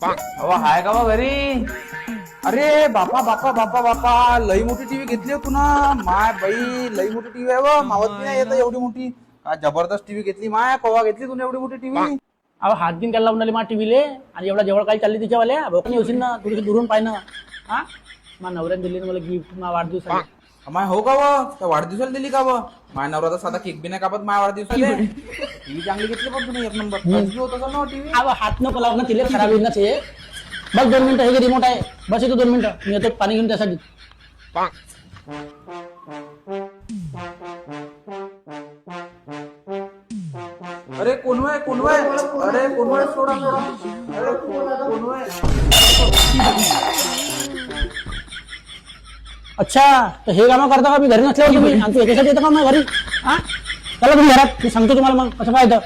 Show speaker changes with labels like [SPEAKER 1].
[SPEAKER 1] अहो हाय का बा घरी? अरे बापा बापा बापा बापा, लई मोठी टीव्ही घेतली तू ना. माय बाई लई मोठी टीव्ही आहे व, मावत नाही येत एवढी मोठी. काय जबरदस्त टीव्ही घेतली माय. कवा घेतली तुम्ही एवढी मोठी टीव्ही?
[SPEAKER 2] अहो हात दिन त्याला लावून आले मा टीव्हीले, आणि एवढा जवळ काय चालली तिच्यावाल्या भोकणी होशील ना, थोडीशी दुरून पाय ना. हा मा नवऱ्याने दिली ना मला गिफ्ट मा वाढदिवसाला.
[SPEAKER 1] माय हो का व? त्या वाढदिवसाला दिली का व? माय नवरा तर साधा केक बी नाही कापत माय वाढदिवसाला. टीव्ही चांगली घेतली पण तुम्ही एक नंबर. होत असेल ना टीव्ही.
[SPEAKER 2] अहो हात नको लावून तिला खराब होईल ना ते. बस 2 मिनिटं, हे रिमोट आहे, बस येतो 2 मिनिटं, मी येतो पाणी घेऊन त्यासाठी.
[SPEAKER 1] अरे कोणवाय कोणवाय, अरे कोणवाय, सोडा सोडा. अरे कोणवाय.
[SPEAKER 2] अच्छा, तर हे कामं करता का मी घरी नसल्यावर तुम्ही, आणि तू याच्यासाठी येतं का मग घरी? हा चला तुम्ही घरात, मी सांगतो तुम्हाला मग कसं पाहिजे.